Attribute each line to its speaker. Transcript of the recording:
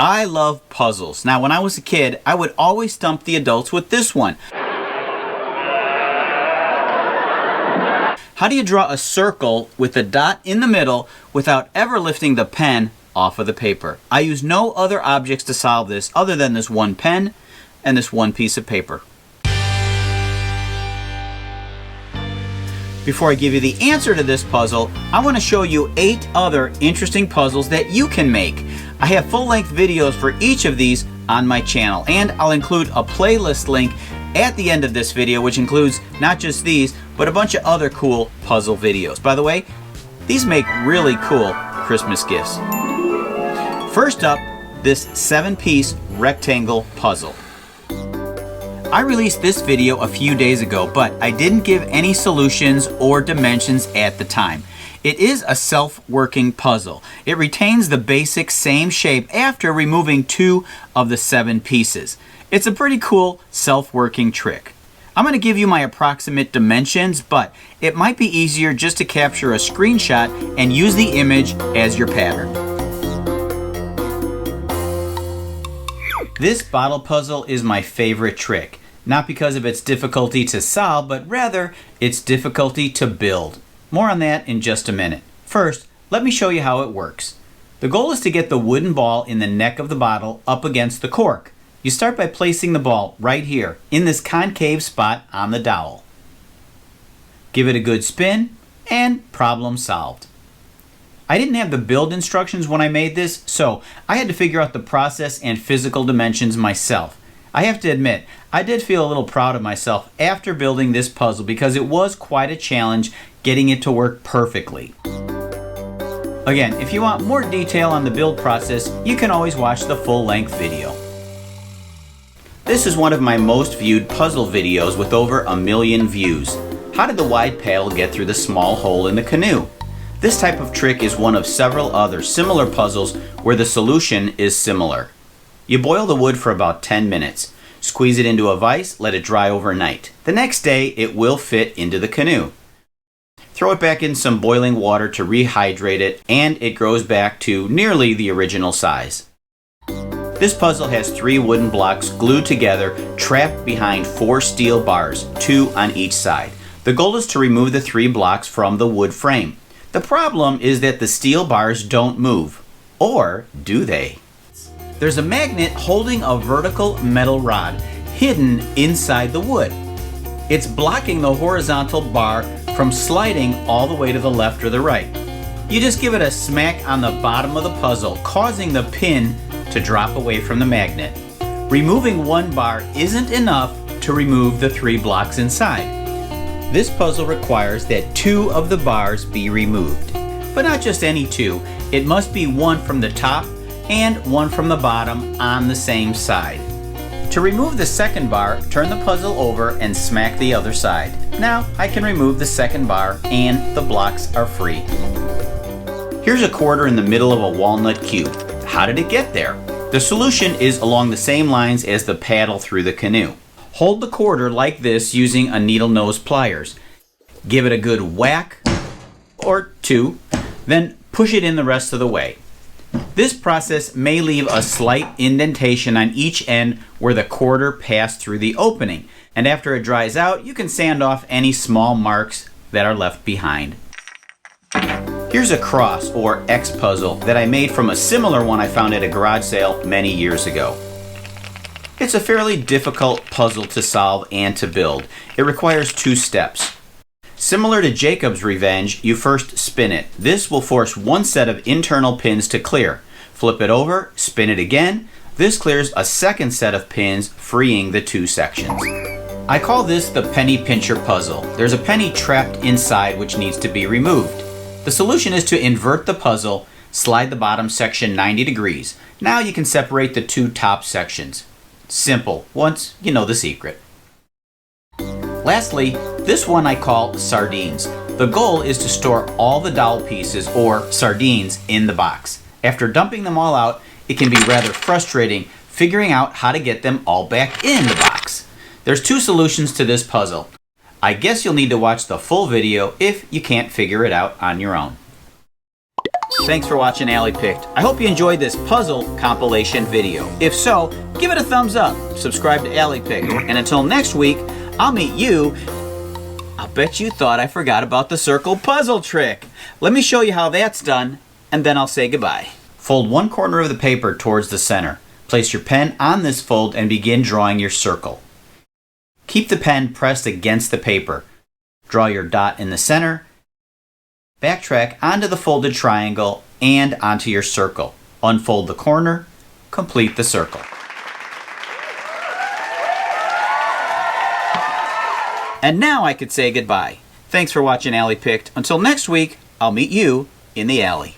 Speaker 1: I love puzzles. Now, when I was a kid, I would always stump the adults with this one. How do you draw a circle with a dot in the middle without ever lifting the pen off of the paper? I use no other objects to solve this other than this one pen and this one piece of paper. Before I give you the answer to this puzzle, I want to show you 8 other interesting puzzles that you can make. I have full-length videos for each of these on my channel, and I'll include a playlist link at the end of this video, which includes not just these, but a bunch of other cool puzzle videos. By the way, these make really cool Christmas gifts. First up, this 7-piece rectangle puzzle. I released this video a few days ago, but I didn't give any solutions or dimensions at the time. It is a self-working puzzle. It retains the basic same shape after removing 2 of the 7 pieces. It's a pretty cool self-working trick. I'm going to give you my approximate dimensions, but it might be easier just to capture a screenshot and use the image as your pattern. This bottle puzzle is my favorite trick, not because of its difficulty to solve, but rather its difficulty to build. More on that in just a minute. First, let me show you how it works. The goal is to get the wooden ball in the neck of the bottle up against the cork. You start by placing the ball right here, in this concave spot on the dowel. Give it a good spin, and problem solved. I didn't have the build instructions when I made this, so I had to figure out the process and physical dimensions myself. I have to admit, I did feel a little proud of myself after building this puzzle because it was quite a challenge getting it to work perfectly. Again, if you want more detail on the build process, you can always watch the full-length video. This is one of my most viewed puzzle videos with over 1 million views. How did the wide paddle get through the small hole in the canoe? This type of trick is one of several other similar puzzles where the solution is similar. You boil the wood for about 10 minutes. Squeeze it into a vise, let it dry overnight. The next day, it will fit into the canoe. Throw it back in some boiling water to rehydrate it, and it grows back to nearly the original size. This puzzle has 3 wooden blocks glued together, trapped behind 4 steel bars, 2 on each side. The goal is to remove the 3 blocks from the wood frame. The problem is that the steel bars don't move. Or do they? There's a magnet holding a vertical metal rod hidden inside the wood. It's blocking the horizontal bar from sliding all the way to the left or the right. You just give it a smack on the bottom of the puzzle, causing the pin to drop away from the magnet. Removing 1 bar isn't enough to remove the 3 blocks inside. This puzzle requires that 2 of the bars be removed. But not just any 2, it must be 1 from the top and 1 from the bottom on the same side. To remove the second bar, turn the puzzle over and smack the other side. Now I can remove the second bar and the blocks are free. Here's a quarter in the middle of a walnut cube. How did it get there? The solution is along the same lines as the paddle through the canoe. Hold the quarter like this using a needle nose pliers. Give it a good whack, or 2, then push it in the rest of the way. This process may leave a slight indentation on each end where the quarter passed through the opening, and after it dries out, you can sand off any small marks that are left behind. Here's a cross or X puzzle that I made from a similar one I found at a garage sale many years ago. It's a fairly difficult puzzle to solve and to build. It requires 2 steps. Similar to Jacob's Revenge, you first spin it. This will force 1 set of internal pins to clear. Flip it over, spin it again. This clears a second set of pins, freeing the 2 sections. I call this the penny pincher puzzle. There's a penny trapped inside which needs to be removed. The solution is to invert the puzzle, slide the bottom section 90 degrees. Now you can separate the 2 top sections. Simple, once you know the secret. Lastly, this one I call sardines. The goal is to store all the dowel pieces, or sardines, in the box. After dumping them all out, it can be rather frustrating figuring out how to get them all back in the box. There's 2 solutions to this puzzle. I guess you'll need to watch the full video if you can't figure it out on your own. Thanks for watching Alley Picked. I hope you enjoyed this puzzle compilation video. If so, give it a thumbs up, subscribe to Alley Picked, and until next week, I'll meet you. I'll bet you thought I forgot about the circle puzzle trick. Let me show you how that's done, and then I'll say goodbye. Fold one corner of the paper towards the center. Place your pen on this fold and begin drawing your circle. Keep the pen pressed against the paper. Draw your dot in the center. Backtrack onto the folded triangle and onto your circle. Unfold the corner. Complete the circle. And now I could say goodbye. Thanks for watching Alley Picked. Until next week, I'll meet you in the alley.